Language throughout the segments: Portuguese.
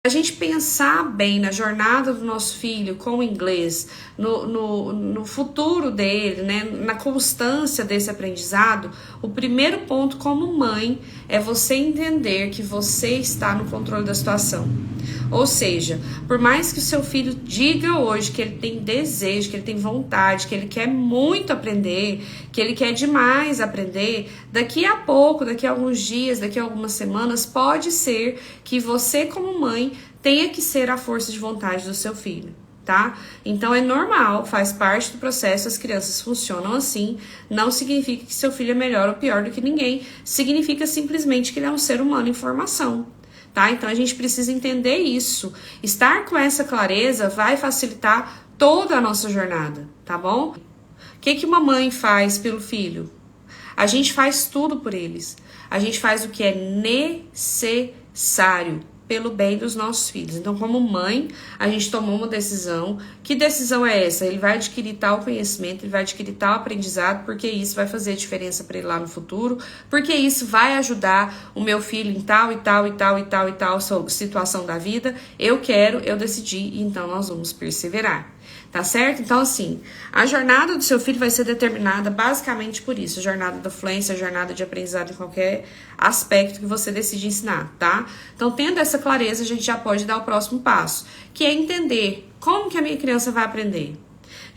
A gente pensar bem na jornada do nosso filho com o inglês, no futuro dele, né, na constância desse aprendizado, o primeiro ponto como mãe é você entender que você está no controle da situação. Ou seja, por mais que o seu filho diga hoje que ele tem desejo, que ele tem vontade, que ele quer muito aprender, que ele quer demais aprender, daqui a pouco, daqui a alguns dias, daqui a algumas semanas, pode ser que você como mãe tenha que ser a força de vontade do seu filho, tá? Então é normal, faz parte do processo, as crianças funcionam assim, não significa que seu filho é melhor ou pior do que ninguém, significa simplesmente que ele é um ser humano em formação. Tá? Então a gente precisa entender isso. Estar com essa clareza vai facilitar toda a nossa jornada, tá bom? O que uma mãe faz pelo filho? A gente faz tudo por eles. A gente faz o que é necessário pelo bem dos nossos filhos. Então, como mãe, a gente tomou uma decisão. Que decisão é essa? Ele vai adquirir tal conhecimento, ele vai adquirir tal aprendizado, porque isso vai fazer diferença para ele lá no futuro, porque isso vai ajudar o meu filho em tal e tal e tal e tal e tal situação da vida. Eu quero, eu decidi, então nós vamos perseverar. Tá certo? Então, assim, a jornada do seu filho vai ser determinada basicamente por isso. A jornada da fluência, a jornada de aprendizado em qualquer aspecto que você decide ensinar, tá? Então, tendo essa clareza, a gente já pode dar o próximo passo, que é entender como que a minha criança vai aprender.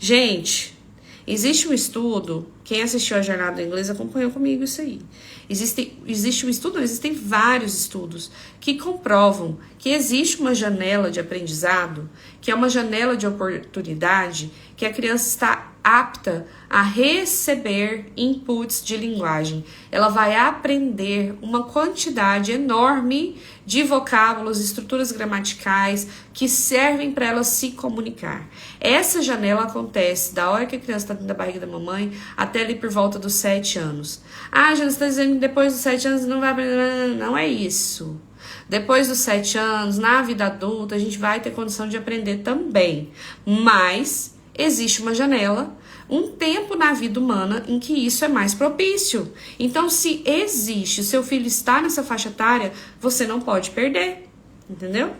Gente, existe um estudo, quem assistiu a jornada do inglês acompanhou comigo isso aí. Existe um estudo, existem vários estudos que comprovam que existe uma janela de aprendizado, que é uma janela de oportunidade, que a criança está apta a receber inputs de linguagem. Ela vai aprender uma quantidade enorme de vocábulos, estruturas gramaticais que servem para ela se comunicar. Essa janela acontece da hora que a criança está dentro da barriga da mamãe até ali por volta dos 7 anos. Ah, já está dizendo que depois dos 7 anos não vai aprender. Não é isso. Depois dos 7 anos, na vida adulta, a gente vai ter condição de aprender também. Mas existe uma janela, um tempo na vida humana em que isso é mais propício. Então, se existe, o seu filho está nessa faixa etária, você não pode perder, entendeu?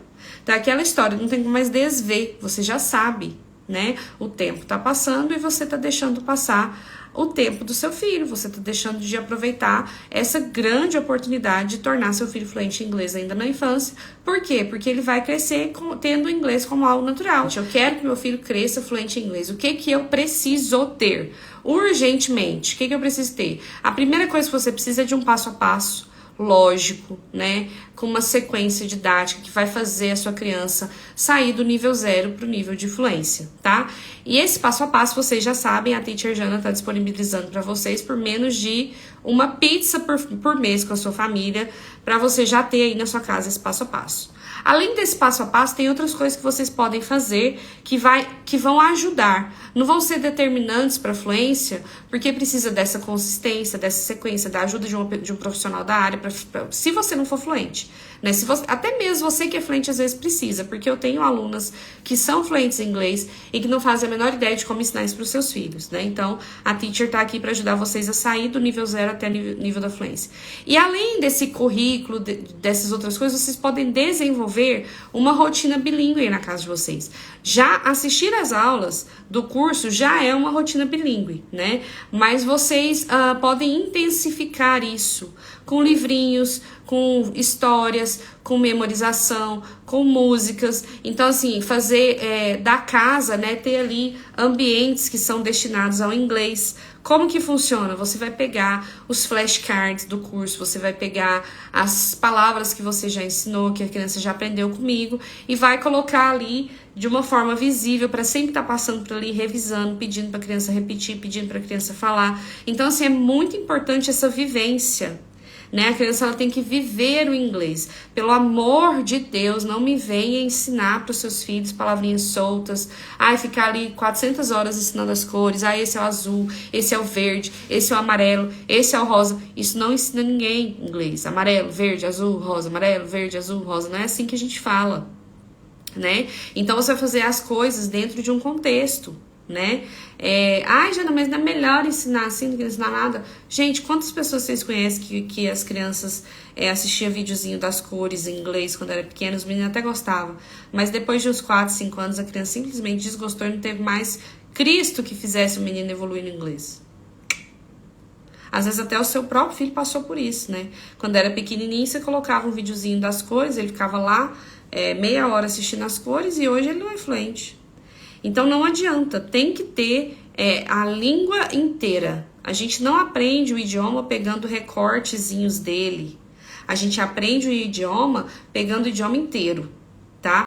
Então, aquela história, não tem como mais desver, você já sabe, né? O tempo tá passando e você tá deixando passar o tempo do seu filho, você tá deixando de aproveitar essa grande oportunidade de tornar seu filho fluente em inglês ainda na infância. Por quê? Porque ele vai crescer tendo o inglês como algo natural. Eu quero que meu filho cresça fluente em inglês. O que eu preciso ter? Urgentemente, o que eu preciso ter? A primeira coisa que você precisa é de um passo a passo, lógico, né? Com uma sequência didática que vai fazer a sua criança sair do nível 0 para o nível de fluência, tá? E esse passo a passo, vocês já sabem, a Teacher Jana está disponibilizando para vocês por menos de uma pizza por mês com a sua família, para você já ter aí na sua casa esse passo a passo. Além desse passo a passo, tem outras coisas que vocês podem fazer que vão ajudar. Não vão ser determinantes para a fluência, porque precisa dessa consistência, dessa sequência, da ajuda de um profissional da área, se você não for fluente. Né? Até mesmo você que é fluente às vezes precisa, porque eu tenho alunas que são fluentes em inglês e que não fazem a menor ideia de como ensinar isso para os seus filhos, né? Então, a Teacher está aqui para ajudar vocês a sair do nível 0 até o nível da fluência. E além desse currículo, dessas outras coisas, vocês podem desenvolver uma rotina bilíngue na casa de vocês. Já assistir às aulas do curso já é uma rotina bilíngue, né? Mas vocês podem intensificar isso com livrinhos, com histórias, com memorização, com músicas. Então, assim, fazer da casa, né, ter ali ambientes que são destinados ao inglês. Como que funciona? Você vai pegar os flashcards do curso, você vai pegar as palavras que você já ensinou, que a criança já aprendeu comigo, e vai colocar ali de uma forma visível, para sempre estar passando por ali, revisando, pedindo para a criança repetir, pedindo para a criança falar. Então, assim, é muito importante essa vivência, né? A criança ela tem que viver o inglês. Pelo amor de Deus, não me venha ensinar para os seus filhos palavrinhas soltas. Ficar ali 400 horas ensinando as cores. Esse é o azul, esse é o verde, esse é o amarelo, esse é o rosa. Isso não ensina ninguém inglês. Amarelo, verde, azul, rosa, amarelo, verde, azul, rosa. Não é assim que a gente fala, né? Então você vai fazer as coisas dentro de um contexto, né? Ai, Jana, mas não é melhor ensinar assim do que ensinar nada? Gente, quantas pessoas vocês conhecem que as crianças assistiam videozinho das cores em inglês quando era pequena? Os meninos até gostavam. Mas depois de uns 4, 5 anos, a criança simplesmente desgostou e não teve mais Cristo que fizesse o menino evoluir no inglês. Às vezes até o seu próprio filho passou por isso, né? Quando era pequenininho, você colocava um videozinho das cores, ele ficava lá meia hora assistindo as cores e hoje ele não é fluente. Então não adianta, tem que ter a língua inteira. A gente não aprende o idioma pegando recortezinhos dele. A gente aprende o idioma pegando o idioma inteiro.